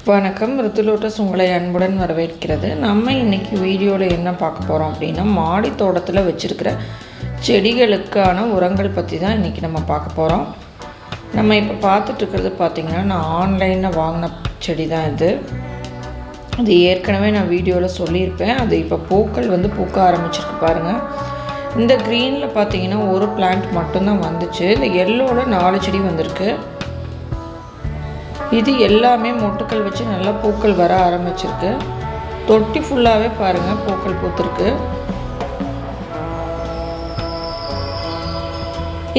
வணக்கம். ருத்துலோட்டஸ் உங்களை அன்புடன் வரவேற்கிறது. நம்ம இன்றைக்கி வீடியோவில் என்ன பார்க்க போகிறோம் அப்படின்னா, மாடி தோட்டத்தில் வச்சுருக்கிற செடிகளுக்கான உரங்கள் பற்றி தான் இன்றைக்கி நம்ம பார்க்க போகிறோம். நம்ம இப்போ பார்த்துட்ருக்கிறது பார்த்திங்கன்னா, நான் ஆன்லைனில் வாங்கின செடி தான் இது. அது ஏற்கனவே நான் வீடியோவில் சொல்லியிருப்பேன். அது இப்போ பூக்கள் பூக்க ஆரம்பிச்சிருக்கு பாருங்கள். இந்த க்ரீனில் பார்த்திங்கன்னா ஒரு பிளான்ட் மட்டும்தான் வந்துச்சு. இந்த எல்லோவில் 4 செடி வந்திருக்கு. இது எல்லாமே மொட்டுக்கள் வச்சு நல்லா பூக்கள் வர ஆரம்பிச்சிருக்கு. தொட்டி ஃபுல்லாகவே பாருங்கள் பூக்கள் பூத்துருக்கு.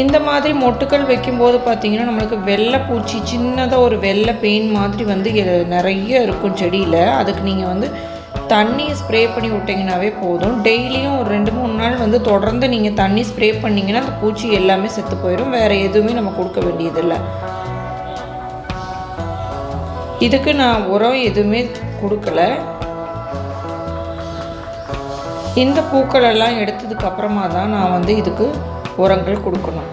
இந்த மாதிரி மொட்டுக்கள் வைக்கும்போது பார்த்திங்கன்னா நம்மளுக்கு வெள்ளை பூச்சி சின்னதாக ஒரு வெள்ளை பெயின் மாதிரி நிறைய இருக்கும் செடியில். அதுக்கு நீங்கள் தண்ணி ஸ்ப்ரே பண்ணி விட்டிங்கனாவே போதும். டெய்லியும் ஒரு 2-3 நாள் தொடர்ந்து நீங்கள் தண்ணி ஸ்ப்ரே பண்ணிங்கன்னா அந்த பூச்சி எல்லாமே செத்து போயிடும். வேறு எதுவுமே நம்ம கொடுக்க வேண்டியதில்லை. இதுக்கு நான் உரம் எதுவுமே கொடுக்கல. இந்த பூக்களெல்லாம் எடுத்ததுக்கு அப்புறமா தான் நான் இதுக்கு உரங்கள் கொடுக்கணும்.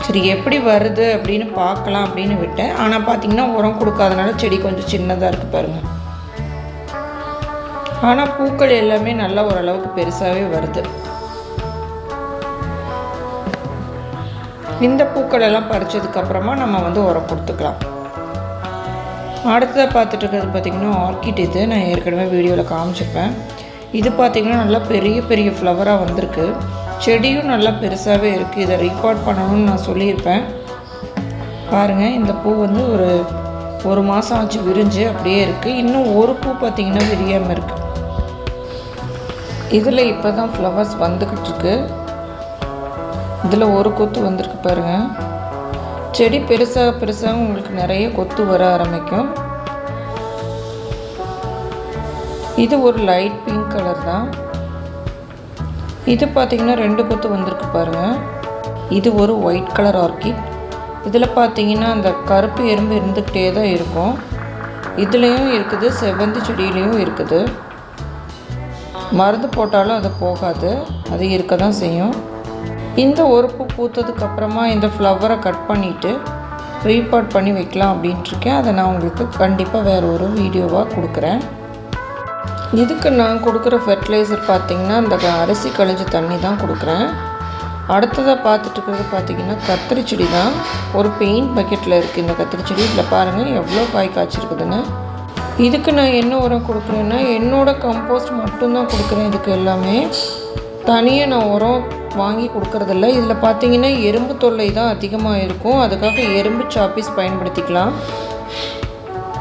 சரி, எப்படி வருது அப்படின்னு பார்க்கலாம் அப்படின்னு விட்டேன். ஆனால் பார்த்திங்கன்னா உரம் கொடுக்காதனால செடி கொஞ்சம் சின்னதாக இருக்குது பாருங்கள். ஆனால் பூக்கள் எல்லாமே நல்லா ஓரளவுக்கு பெருசாகவே வருது. இந்த பூக்களெல்லாம் பறிச்சதுக்கப்புறமா நம்ம உரம் கொடுத்துக்கலாம். அடுத்ததாக பார்த்துட்டு இருக்கிறது பார்த்திங்கன்னா ஆர்கிட். இது நான் ஏற்கனவே வீடியோவில் காமிச்சிருப்பேன். இது பார்த்திங்கன்னா நல்லா பெரிய பெரிய ஃப்ளவராக வந்திருக்கு. செடியும் நல்லா பெருசாகவே இருக்குது. இதை ரீபாட் பண்ணணும்னு நான் சொல்லியிருப்பேன். பாருங்கள், இந்த பூ ஒரு மாதம் ஆச்சு விரிஞ்சு அப்படியே இருக்குது. இன்னும் ஒரு பூ பார்த்திங்கன்னா விரியாமல் இருக்குது. இதில் இப்போ தான் ஃப்ளவர்ஸ் வந்துக்கிட்டு இருக்கு. இதில் ஒரு கொத்து வந்திருக்கு பாருங்கள். செடி பெருசாக பெருசாக உங்களுக்கு நிறைய கொத்து வர ஆரம்பிக்கும். இது ஒரு லைட் பிங்க் கலர் தான். இது பார்த்திங்கன்னா 2 கொத்து வந்திருக்கு பாருங்கள். இது ஒரு ஒயிட் கலர் ஆர்கிட். இதில் பார்த்திங்கன்னா அந்த கருப்பு எறும்பு இருந்துக்கிட்டே தான் இருக்கும். இதுலேயும் இருக்குது, செவ்வந்தி செடியிலையும் இருக்குது. மருந்து போட்டாலும் அது போகாது, அது இருக்க தான் செய்யும். இந்த ஒரு பூ பூத்ததுக்கப்புறமா இந்த ஃப்ளவரை கட் பண்ணிவிட்டு ரீபாட் பண்ணி வைக்கலாம் அப்படின்ட்டுருக்கேன். அதை நான் உங்களுக்கு கண்டிப்பாக வேறு ஒரு வீடியோவாக கொடுக்குறேன். இதுக்கு நான் கொடுக்குற ஃபெர்டிலைசர் பார்த்திங்கன்னா இந்த அரிசி கழிஞ்ச தண்ணி தான் கொடுக்குறேன். அடுத்ததாக பார்த்துட்டு இருக்கிறது பார்த்திங்கன்னா கத்திரி செடி தான். ஒரு பெயிண்ட் பக்கெட்டில் இருக்குது இந்த கத்திரி செடி. இதில் பாருங்கள் எவ்வளோ காய் காய்ச்சிருக்குதுன்னு. இதுக்கு நான் என்ன உரம் கொடுக்குறேன்னா என்னோடய கம்போஸ்ட் மட்டும்தான் கொடுக்குறேன். இதுக்கு எல்லாமே தனியாக நான் உரம் வாங்கி கொடுக்குறதில்ல. இதில் பார்த்திங்கன்னா எறும்பு தொல்லை தான் அதிகமாக இருக்கும். அதுக்காக எறும்பு சாப்பீஸ் பயன்படுத்திக்கலாம்.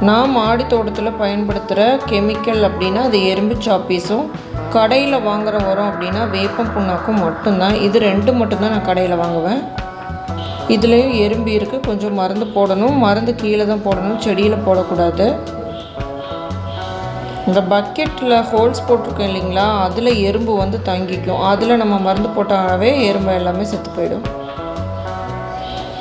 நான் மாடி தோட்டத்தில் பயன்படுத்துகிற கெமிக்கல் அப்படின்னா அது எறும்பு சாப்பீஸும், கடையில் வாங்குகிற உரம் அப்படின்னா வேப்பம் புண்ணாக்கும் மட்டும்தான். இது 2 மட்டும்தான் நான் கடையில் வாங்குவேன். இதுலேயும் எறும்பு இருக்குது. கொஞ்சம் மருந்து போடணும். மருந்து கீழே தான் போடணும், செடியில் போடக்கூடாது. இந்த பக்கெட்டில் ஹோல்ஸ் போட்டிருக்கேன் இல்லைங்களா, அதில் எறும்பு தங்கிக்கும். அதில் நம்ம மருந்து போட்டாவே எறும்பு எல்லாமே செத்து போயிடும்.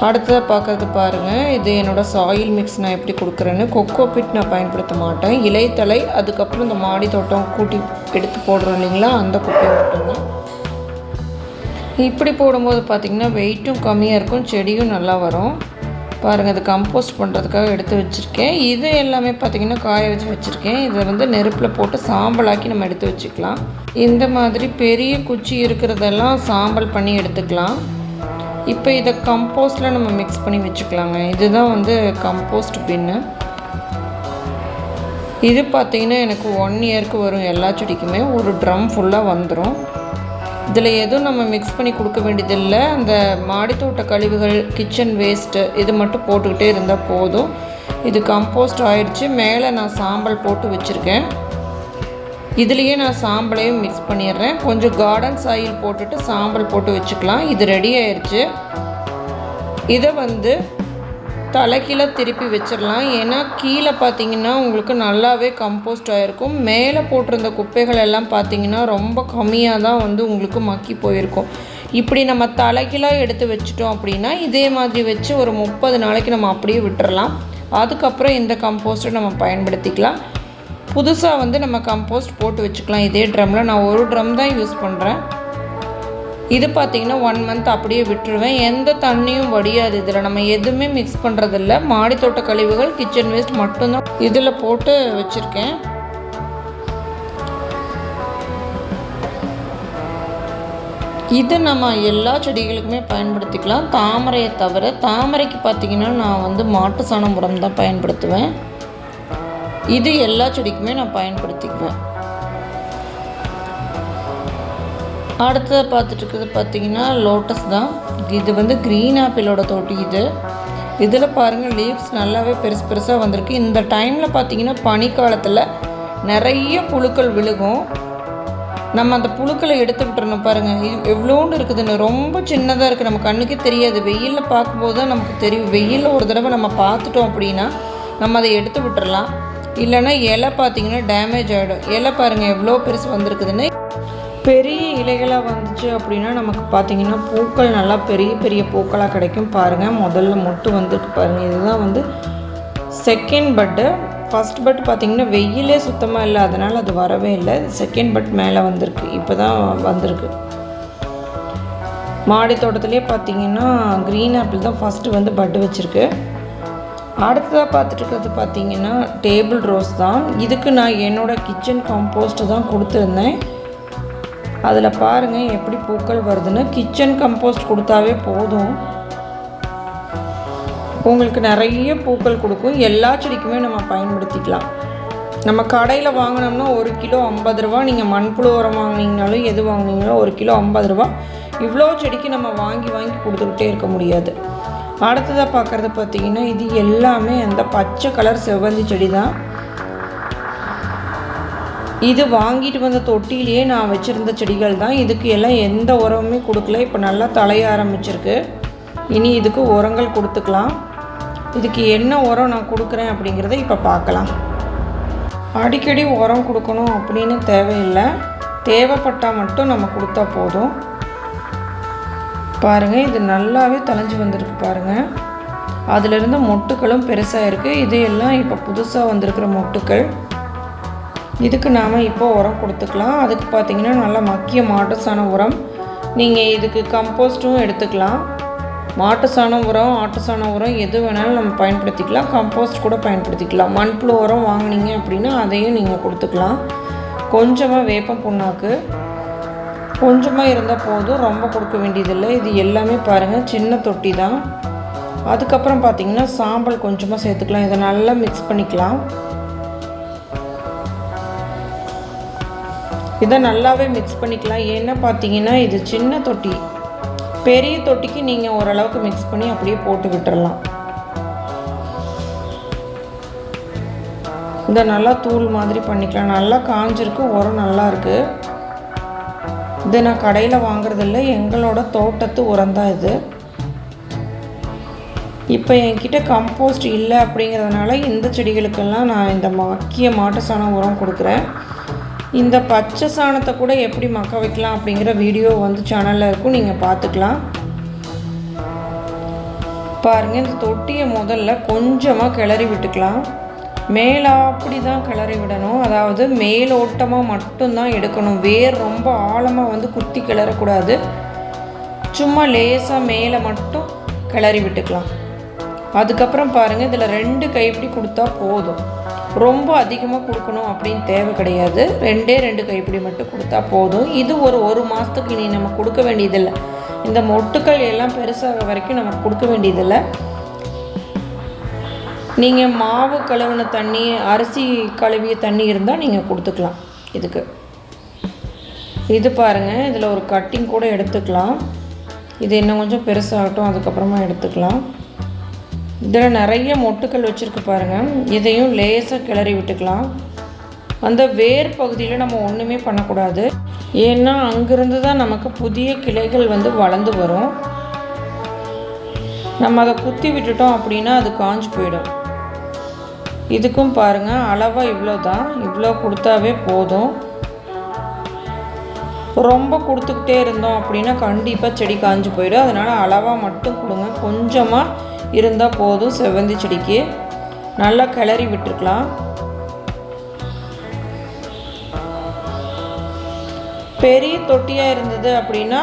அடுத்ததாக பார்க்குறது பாருங்கள். இது என்னோடய சாயில் மிக்ஸ் நான் எப்படி கொடுக்குறேன்னு. கொக்கோ பிட் நான் பயன்படுத்த மாட்டேன். இலைத்தலை, அதுக்கப்புறம் இந்த மாடி தோட்டம் கூட்டி எடுத்து போடுறோம் இல்லைங்களா, அந்த குப்பை மட்டும்தான். இப்படி போடும்போது பார்த்திங்கன்னா வெயிட்டும் கம்மியாக இருக்கும், செடியும் நல்லா வரும். பாருங்கள், அது கம்போஸ்ட் பண்ணுறதுக்காக எடுத்து வச்சுருக்கேன். இது எல்லாமே பார்த்திங்கன்னா காய வச்சு வச்சுருக்கேன். இதை நெருப்பில் போட்டு சாம்பலாக்கி நம்ம எடுத்து வச்சுக்கலாம். இந்த மாதிரி பெரிய குச்சி இருக்கிறதெல்லாம் சாம்பல் பண்ணி எடுத்துக்கலாம். இப்போ இதை கம்போஸ்டில் நம்ம மிக்ஸ் பண்ணி வச்சுக்கலாங்க. இதுதான் கம்போஸ்ட் பின்னு. இது பார்த்திங்கன்னா எனக்கு 1 இயருக்கு வரும். எல்லா செடிக்குமே ஒரு ட்ரம் ஃபுல்லாக வந்துடும். இதில் எதுவும் நம்ம மிக்ஸ் பண்ணி கொடுக்க வேண்டியதில்லை. அந்த மாடித்தோட்ட கழிவுகள், கிச்சன் வேஸ்ட்டு இது மட்டும் போட்டுக்கிட்டே இருந்தால் போதும். இது கம்போஸ்ட் ஆயிடுச்சு. மேலே நான் சாம்பல் போட்டு வச்சுருக்கேன். இதுலேயே நான் சாம்பலையும் மிக்ஸ் பண்ணிடுறேன். கொஞ்சம் கார்டன் சாயில் போட்டுட்டு சாம்பல் போட்டு வச்சுக்கலாம். இது ரெடி ஆயிடுச்சு. இதை தலைக்கீழே திருப்பி வச்சிடலாம். ஏன்னா கீழே பார்த்திங்கன்னா உங்களுக்கு நல்லாவே கம்போஸ்ட் ஆகிருக்கும். மேலே போட்டிருந்த குப்பைகள் எல்லாம் பார்த்திங்கன்னா ரொம்ப கம்மியாக தான் உங்களுக்கு மக்கி போயிருக்கும். இப்படி நம்ம தலைக்கீழாக எடுத்து வச்சிட்டோம் அப்படின்னா இதே மாதிரி வச்சு ஒரு 30 நாளைக்கு நம்ம அப்படியே விட்டுறலாம். அதுக்கப்புறம் இந்த கம்போஸ்ட்டை நம்ம பயன்படுத்திக்கலாம். புதுசாக நம்ம கம்போஸ்ட் போட்டு வச்சுக்கலாம். இதே ட்ரம்மில் நான் ஒரு ட்ரம் தான் யூஸ் பண்ணுறேன். இது பார்த்திங்கன்னா 1 மந்த் அப்படியே விட்டுருவேன். எந்த தண்ணியும் வடியாது. இதில் நம்ம எதுவுமே மிக்ஸ் பண்ணுறதில்ல. மாடி தோட்ட கழிவுகள், கிச்சன் வேஸ்ட் மட்டும்தான் இதில் போட்டு வச்சுருக்கேன். இது நம்ம எல்லா செடிகளுக்குமே பயன்படுத்திக்கலாம், தாமரையை தவிர. தாமரைக்கு பார்த்திங்கன்னா நான் வந்து மாட்டு சாணம் உரம் தான் பயன்படுத்துவேன். இது எல்லா செடிக்குமே நான் பயன்படுத்திக்குவேன். அடுத்ததை பார்த்துட்டு இருக்கிறது பார்த்திங்கன்னா லோட்டஸ் தான். இது வந்து க்ரீன் ஆப்பிளோட தொட்டி. இதில் பாருங்கள் லீவ்ஸ் நல்லாவே பெருசு பெருசாக வந்திருக்கு. இந்த டைமில் பார்த்திங்கன்னா பனிக்காலத்தில் நிறைய புழுக்கள் விழுகும். நம்ம அந்த புழுக்களை எடுத்து விட்டுறணும். பாருங்கள் இது எவ்வளோண்டு இருக்குதுன்னு. ரொம்ப சின்னதாக இருக்குது, நம்ம கண்ணுக்கே தெரியாது. வெயிலில் பார்க்கும்போது தான் நமக்கு தெரியும். வெயிலில் ஒரு தடவை நம்ம பார்த்துட்டோம் அப்படின்னா நம்ம அதை எடுத்து விட்டுறலாம். இல்லைன்னா இலை பார்த்திங்கன்னா டேமேஜ் ஆகிடும். இலை பாருங்கள் எவ்வளோ பெருசு வந்திருக்குதுன்னு. பெரிய இலைகளாக வந்துச்சு அப்படின்னா நமக்கு பார்த்திங்கன்னா பூக்கள் நல்லா பெரிய பெரிய பூக்களாக கிடைக்கும். பாருங்கள் முதல்ல மொட்டு வந்திருக்கு பாருங்கள். இதுதான் வந்து செகண்ட் பட்டு. ஃபஸ்ட் பட் பார்த்திங்கன்னா வெயிலே சுத்தமாக இல்லை, அதனால் அது வரவே இல்லை. செகண்ட் பட் மேலே வந்திருக்கு, இப்போ தான் வந்திருக்கு. மாடி தோட்டத்துலேயே பார்த்திங்கன்னா க்ரீன் ஆப்பிள் தான் ஃபஸ்ட்டு வந்து பட்டு வச்சுருக்கு. அடுத்ததாக பார்த்துட்டு இருக்கிறது பார்த்திங்கன்னா டேபிள் ரோஸ் தான். இதுக்கு நான் என்னோடய கிச்சன் கம்போஸ்ட்டு தான் கொடுத்துருந்தேன். அதில் பாருங்கள் எப்படி பூக்கள் வருதுன்னு. கிச்சன் கம்போஸ்ட் கொடுத்தாவே போதும், உங்களுக்கு நிறைய பூக்கள் கொடுக்கும். எல்லா செடிக்குமே நம்ம பயன்படுத்திக்கலாம். நம்ம கடையில் வாங்கினோம்னா 1 கிலோ 50 ரூபா. நீங்கள் மண்புழு உரம் வாங்கினீங்கனாலும் எது வாங்கினீங்களோ 1 கிலோ 50 ரூபா. இவ்வளோ செடிக்கு நம்ம வாங்கி கொடுத்துக்கிட்டே இருக்க முடியாது. அடுத்ததாக பார்க்குறது பார்த்திங்கன்னா இது எல்லாமே அந்த பச்சை கலர் செவ்வந்தி செடி தான். இது வாங்கிட்டு வந்த தொட்டிலேயே நான் வச்சுருந்த செடிகள் தான். இதுக்கு எல்லாம் எந்த உரமுமே கொடுக்கல. இப்போ நல்லா தலைய ஆரம்பிச்சிருக்கு. இனி இதுக்கு உரங்கள் கொடுத்துக்கலாம். இதுக்கு என்ன உரம் நான் கொடுக்குறேன் அப்படிங்கிறத இப்போ பார்க்கலாம். அடிக்கடி உரம் கொடுக்கணும் அப்படின்னு தேவையில்லை, தேவைப்பட்டால் மட்டும் நம்ம கொடுத்தா போதும். பாருங்கள் இது நல்லாவே தளைஞ்சு வந்திருக்கு பாருங்கள். அதிலிருந்து மொட்டுக்களும் பெருசாக இருக்குது. இது எல்லாம் இப்போ புதுசாக வந்திருக்கிற மொட்டுக்கள். இதுக்கு நாம் இப்போ உரம் கொடுத்துக்கலாம். அதுக்கு பார்த்திங்கன்னா நல்லா மக்கிய மாட்டு சாண உரம். நீங்கள் இதுக்கு கம்போஸ்ட்டும் எடுத்துக்கலாம். மாட்டு சாணம் உரம், ஆட்டு சாணம் உரம் எது வேணாலும் நம்ம பயன்படுத்திக்கலாம். கம்போஸ்ட் கூட பயன்படுத்திக்கலாம். மண்புழு உரம் வாங்கினீங்க அப்படின்னா அதையும் நீங்கள் கொடுத்துக்கலாம். கொஞ்சமாக வேப்பம் புண்ணாக்கு கொஞ்சமாக இருந்தால் போதும், ரொம்ப கொடுக்க வேண்டியதில்லை. இது எல்லாமே பாருங்கள் சின்ன தொட்டி தான். அதுக்கப்புறம் பார்த்திங்கன்னா சாம்பல் கொஞ்சமாக சேர்த்துக்கலாம். இதை நல்லா மிக்ஸ் பண்ணிக்கலாம். இதை நல்லாவே மிக்ஸ் பண்ணிக்கலாம். ஏன்னா பார்த்தீங்கன்னா இது சின்ன தொட்டி, பெரிய தொட்டிக்கு நீங்கள் ஓரளவுக்கு மிக்ஸ் பண்ணி அப்படியே போட்டு விட்டுறலாம். இதை நல்லா தூள் மாதிரி பண்ணிக்கலாம். நல்லா காஞ்சிருக்கு, உரம் நல்லா இருக்குது. இது நான் கடையில் வாங்குறதில்ல, எங்களோட தோட்டத்து உரம் தான் இது. இப்போ என்கிட்ட கம்போஸ்ட் இல்லை அப்படிங்கிறதுனால இந்த செடிகளுக்கெல்லாம் நான் இந்த மக்கிய மாட்டு சாணம் உரம் கொடுக்குறேன். இந்த பச்சை சாணத்தை கூட எப்படி மக்க வைக்கலாம் அப்படிங்கிற வீடியோ வந்து சேனலில் இருக்கும், நீங்கள் பார்த்துக்கலாம். பாருங்கள் இந்த தொட்டியை முதல்ல கொஞ்சமாக கிளறி விட்டுக்கலாம். மேலாப்படி தான் கிளறி விடணும், அதாவது மேலோட்டமாக மட்டும்தான் எடுக்கணும். வேர் ரொம்ப ஆழமாக வந்து குத்தி கிளறக்கூடாது. சும்மா லேசாக மேலே மட்டும் கிளறி விட்டுக்கலாம். அதுக்கப்புறம் பாருங்கள் இதில் 2 கைப்பிடி கொடுத்தா போதும். ரொம்ப அதிகமாக கொடுக்கணும் அப்படின்னு தேவை கிடையாது. 2 கைப்பிடி மட்டும் கொடுத்தா போதும். இது ஒரு மாதத்துக்கு இனி நம்ம கொடுக்க வேண்டியதில்லை. இந்த மொட்டுக்கள் எல்லாம் பெருசாக வரைக்கும் நம்ம கொடுக்க வேண்டியதில்லை. நீங்கள் மாவு கழுவின தண்ணி, அரிசி கழுவிய தண்ணி இருந்தால் நீங்கள் கொடுத்துக்கலாம் இதுக்கு. இது பாருங்கள் இதில் ஒரு கட்டிங் கூட எடுத்துக்கலாம். இது இன்னும் கொஞ்சம் பெருசாகட்டும், அதுக்கப்புறமா எடுத்துக்கலாம். இதில் நிறைய மொட்டுக்கள் வச்சுருக்கு பாருங்கள். இதையும் லேசாக கிளறி விட்டுக்கலாம். அந்த வேர் பகுதியில் நம்ம ஒன்றுமே பண்ணக்கூடாது, ஏன்னா அங்கேருந்து தான் நமக்கு புதிய கிளைகள் வந்து வளர்ந்து வரும். நம்ம அதை குத்தி விட்டுட்டோம் அப்படின்னா அது காஞ்சு போயிடும். இதுக்கும் பாருங்கள் அளவாக இவ்வளோ தான், இவ்வளோ கொடுத்தாவே போதும். ரொம்ப கொடுத்துக்கிட்டே இருந்தோம் அப்படின்னா கண்டிப்பாக செடி காஞ்சு போயிடும். அதனால் அளவாக மட்டும் கொடுங்க, கொஞ்சமாக இருந்தால் போதும். செவ்வந்தி செடிக்கு நல்லா கிளறி விட்டுருக்கலாம். பெரிய தொட்டியாக இருந்தது அப்படின்னா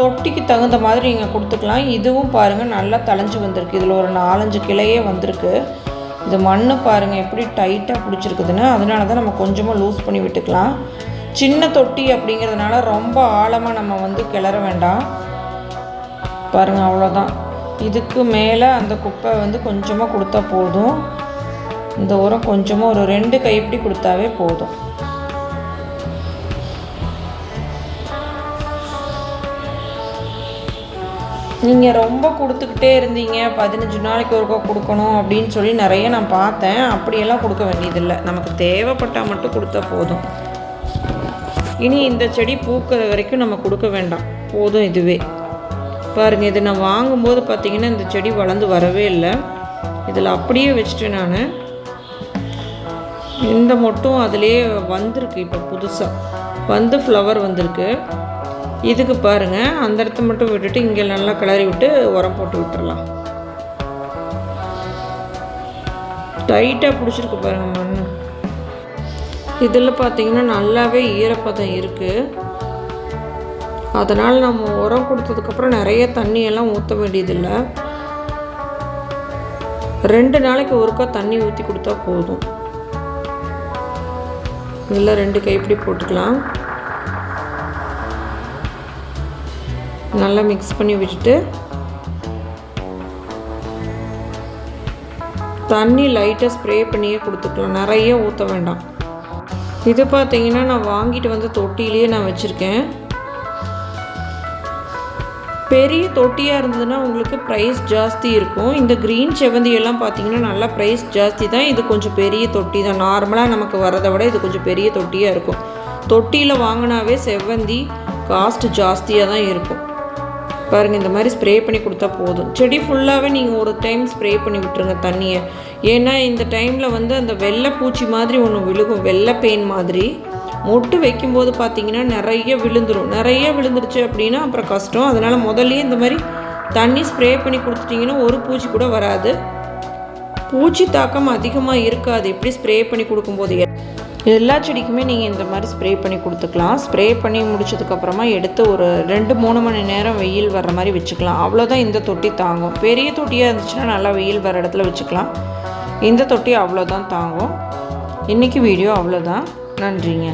தொட்டிக்கு தகுந்த மாதிரி நீங்கள் கொடுத்துக்கலாம். இதுவும் பாருங்கள் நல்லா தளைஞ்சு வந்திருக்கு. இதில் ஒரு 4-5 கிளையே வந்திருக்கு. இது மண் பாருங்கள் எப்படி டைட்டாக பிடிச்சிருக்குதுன்னு. அதனால தான் நம்ம கொஞ்சமாக லூஸ் பண்ணி விட்டுக்கலாம். சின்ன தொட்டி அப்படிங்கிறதுனால ரொம்ப ஆழமாக நம்ம வந்து கிளற வேண்டாம். பாருங்கள் அவ்வளோதான். இதுக்கு மேலே அந்த குப்பை வந்து கொஞ்சமாக கொடுத்தா போதும். இந்த உரம் கொஞ்சமாக ஒரு 2 கைப்பிடி கொடுத்தாவே போதும். நீங்கள் ரொம்ப கொடுத்துக்கிட்டே இருந்தீங்க, 15 நாளைக்கு ஒருக்கா கொடுக்கணும் அப்படின்னு சொல்லி நிறைய நான் பார்த்தேன். அப்படியெல்லாம் கொடுக்க வேண்டியதில்லை. நமக்கு தேவைப்பட்டால் மட்டும் கொடுத்தா போதும். இனி இந்த செடி பூக்கிற வரைக்கும் நம்ம கொடுக்க வேண்டாம், போதும் இதுவே. பாருங்கள், இது நான் வாங்கும்போது பார்த்திங்கன்னா இந்த செடி வளர்ந்து வரவே இல்லை. இதில் அப்படியே வச்சுட்டேன் நான். இந்த மொட்டும் அதிலே வந்திருக்கு. இப்போ புதுசாக வந்து ஃப்ளவர் வந்திருக்கு. இதுக்கு பாருங்கள், அந்த இடத்த மட்டும் விட்டுட்டு இங்கே நல்லா கிளறி விட்டு உரம் போட்டு விட்டுறலாம். டைட்டாக பிடிச்சிருக்கு பாருங்கள் மண். இதில் பார்த்திங்கன்னா நல்லாவே ஈரப்பதம் இருக்குது. அதனால் நம்ம உரம் கொடுத்ததுக்கப்புறம் நிறைய தண்ணியெல்லாம் ஊற்ற வேண்டியதில்லை. 2 நாளைக்கு ஒருக்கா தண்ணி ஊற்றி கொடுத்தா போதும். இதில் 2 கைப்பிடி போட்டுக்கலாம். நல்லா மிக்ஸ் பண்ணி விட்டுட்டு தண்ணி லைட்டாக ஸ்ப்ரே பண்ணியே கொடுத்துக்கலாம், நிறைய ஊற்ற வேண்டாம். இது பார்த்திங்கன்னா நான் வாங்கிட்டு வந்து தொட்டிலேயே நான் வச்சுருக்கேன். பெரிய தொட்டியாக இருந்ததுன்னா உங்களுக்கு ப்ரைஸ் ஜாஸ்தி இருக்கும். இந்த க்ரீன் செவந்தியெல்லாம் பார்த்திங்கன்னா நல்லா ப்ரைஸ் ஜாஸ்தி தான். இது கொஞ்சம் பெரிய தொட்டி தான். நார்மலாக நமக்கு வரதை விட இது கொஞ்சம் பெரிய தொட்டியாக இருக்கும். தொட்டியில் வாங்கினாவே செவ்வந்தி காஸ்ட் ஜாஸ்தியாக தான் இருக்கும். பாருங்கள், இந்த மாதிரி ஸ்ப்ரே பண்ணி கொடுத்தா போதும். செடி ஃபுல்லாகவே நீங்கள் ஒரு டைம் ஸ்ப்ரே பண்ணி விட்டுருங்க தண்ணியை. ஏன்னா இந்த டைமில் வந்து அந்த வெள்ளை பூச்சி மாதிரி ஒன்று விழுகும், வெள்ளை பெயின் மாதிரி. மொட்டு வைக்கும்போது பார்த்திங்கன்னா நிறைய விழுந்துடும். நிறைய விழுந்துருச்சு அப்படின்னா அப்புறம் கஷ்டம். அதனால் முதல்லையே இந்த மாதிரி தண்ணி ஸ்ப்ரே பண்ணி கொடுத்துட்டிங்கன்னா ஒரு பூச்சி கூட வராது. பூச்சி தாக்கம் அதிகமாக இருக்காது எப்படி ஸ்ப்ரே பண்ணி கொடுக்கும்போது. எல்லா செடிக்குமே நீங்கள் இந்த மாதிரி ஸ்ப்ரே பண்ணி கொடுத்துக்கலாம். ஸ்ப்ரே பண்ணி முடிச்சதுக்கப்புறமா எடுத்து ஒரு 2-3 மணி நேரம் வெயில் வர்ற மாதிரி வச்சுக்கலாம். அவ்வளோதான் இந்த தொட்டி தாங்கும். பெரிய தொட்டியாக இருந்துச்சுன்னா நல்லா வெயில் வர இடத்துல வச்சுக்கலாம். இந்த தொட்டி அவ்வளோதான் தாங்கும். இன்றைக்கி வீடியோ அவ்வளோதான். நன்றிங்க.